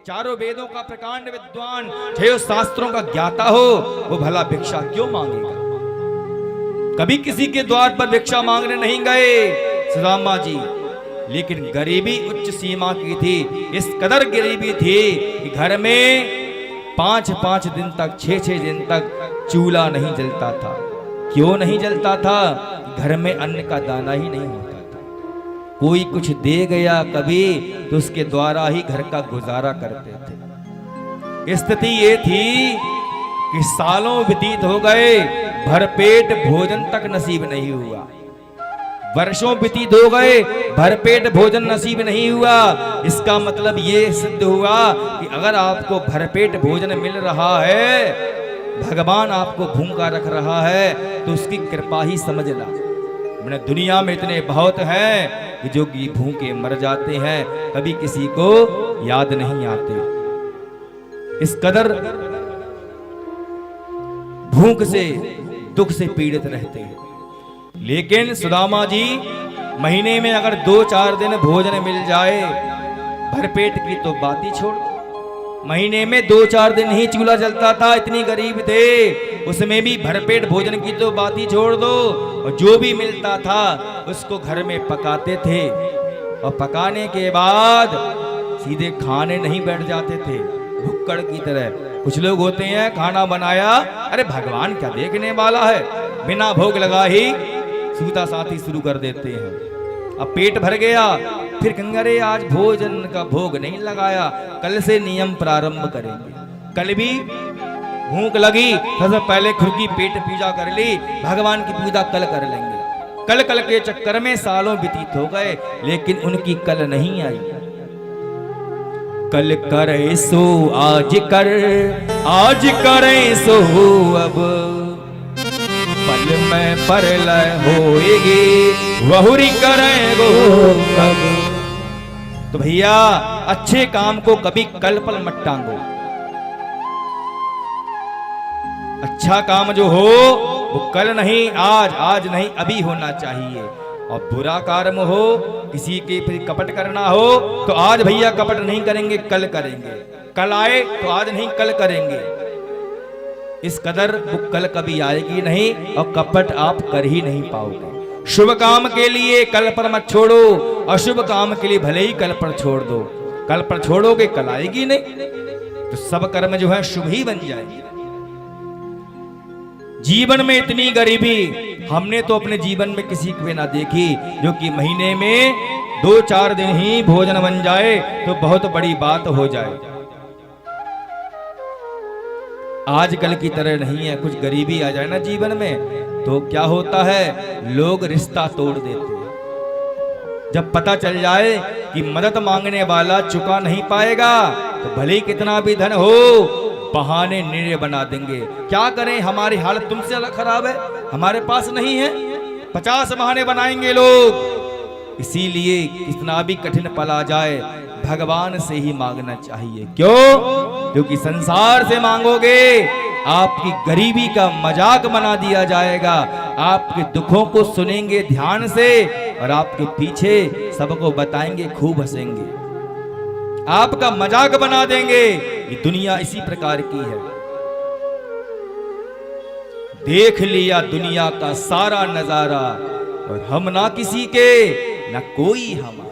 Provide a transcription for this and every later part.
चारों वेदों का प्रकांड विद्वान, छह शास्त्रों का ज्ञाता हो, वो भला भिक्षा क्यों मांगेगा? कभी किसी के द्वार पर भिक्षा मांगने नहीं गए सुदामा जी, लेकिन गरीबी उच्च सीमा की थी। इस कदर गरीबी थी कि घर में 5-5 दिन तक, 6-6 दिन तक चूल्हा नहीं जलता था। क्यों नहीं जलता था? घर में अन्न का दाना ही नहीं होता था। कोई कुछ दे गया कभी तो उसके द्वारा ही घर का गुजारा करते थे। स्थिति ये थी कि सालों व्यतीत हो गए, भरपेट भोजन तक नसीब नहीं हुआ। वर्षों व्यतीत हो गए, भरपेट भोजन नसीब नहीं हुआ। इसका मतलब ये सिद्ध हुआ कि अगर आपको भरपेट भोजन मिल रहा है, भगवान आपको भूखा रख रहा है, तो उसकी कृपा ही समझ ला। मैंने दुनिया में इतने बहुत हैं कि जो कि भूखे मर जाते हैं, कभी किसी को याद नहीं आते। इस कदर भूख से, दुख से पीड़ित रहते हैं। लेकिन सुदामा जी, महीने में अगर 2-4 दिन भोजन मिल जाए, भरपेट की तो बात ही छोड़। महीने में 2-4 दिन ही चूल्हा जलता था, इतनी गरीब थे, उसमें भी भरपेट भोजन की तो बात ही छोड़ दो। और जो भी मिलता था उसको घर में पकाते थे, और पकाने के बाद सीधे खाने नहीं बैठ जाते थे भुक्कड़ की तरह। कुछ लोग होते हैं, खाना बनाया, अरे भगवान क्या देखने वाला है, बिना भोग लगा ही सूता साथी शुरू कर देते हैं। अब पेट भर गया, फिर गंगरे आज भोजन का भोग नहीं लगाया, कल से नियम प्रारंभ करेंगे। कल भी भूख लगी, सबसे पहले खुद की पेट पूजा कर ली, भगवान की पूजा कल कर लेंगे। कल कल के चक्कर में सालों व्यतीत हो गए, लेकिन उनकी कल नहीं आई। कल करे सो आज कर, आज करे सो अब, पल में परलय होएगी, वहुरी करेगो कब। तो भैया, अच्छे काम को कभी कल पल मत टांगो। अच्छा काम जो हो वो कल नहीं, आज, आज नहीं, अभी होना चाहिए। और बुरा कर्म हो, किसी के फिर कपट करना हो, तो आज भैया कपट नहीं करेंगे, कल करेंगे। कल आए तो आज नहीं, कल करेंगे। इस कदर वो कल कभी आएगी नहीं, और कपट आप कर ही नहीं पाओगे। शुभ काम के लिए कल पर मत छोड़ो, अशुभ काम के लिए भले ही कल पर छोड़ दो। कल पर छोड़ोगे, कल आएगी नहीं, तो सब कर्म जो है शुभ ही बन जाएंगे। जीवन में इतनी गरीबी हमने तो अपने जीवन में किसी को ना देखी, जो कि महीने में 2-4 दिन ही भोजन बन जाए तो बहुत बड़ी बात हो जाए। आजकल की तरह नहीं है। कुछ गरीबी आ जाए ना जीवन में, तो क्या होता है, लोग रिश्ता तोड़ देते हैं। जब पता चल जाए कि मदद मांगने वाला चुका नहीं पाएगा, तो भले ही कितना भी धन हो, बहाने निर्णय बना देंगे। क्या करें, हमारी हालत तुमसे अलग खराब है, हमारे पास नहीं है, 50 बहाने बनाएंगे लोग। इसीलिए कितना भी कठिन पल आ जाए, भगवान से ही मांगना चाहिए। क्यों? क्योंकि संसार से मांगोगे, आपकी गरीबी का मजाक बना दिया जाएगा, आपके दुखों को सुनेंगे ध्यान से, और आपके पीछे सबको बताएंगे, खूब हंसेंगे, आपका मजाक बना देंगे। ये दुनिया इसी प्रकार की है। देख लिया दुनिया का सारा नजारा, और हम ना किसी के, ना कोई हमारा।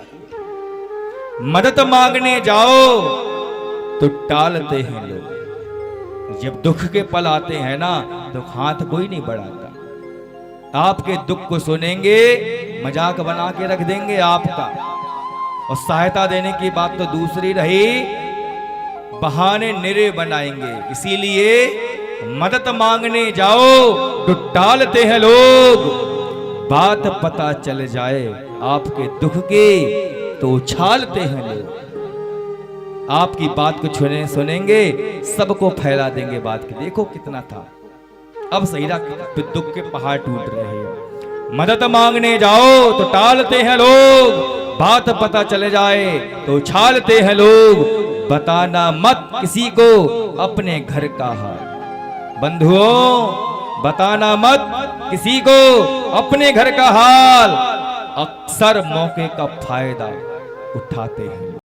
मदद मांगने जाओ तो टालते हैं लोग। जब दुख के पल आते हैं ना, तो हाथ कोई नहीं बढ़ाता। आपके दुख को सुनेंगे, मजाक बना के रख देंगे आपका, और सहायता देने की बात तो दूसरी रही, बहाने निरे बनाएंगे। इसीलिए मदद मांगने जाओ तो टालते हैं लोग। बात पता चल जाए आपके दुख की, तो उछालते हैं लोग। आपकी बात को सुनेंगे, सबको फैला देंगे बात की। देखो कितना था, अब सही दुख के पहाड़ टूट रहे हैं। मदद मांगने जाओ तो टालते हैं लोग, बात पता चले जाए तो उछालते हैं लोग। बताना मत किसी को अपने घर का हाल, बंधुओं बताना मत किसी को अपने घर का हाल। अक्सर मौके का फायदा उठाते हैं।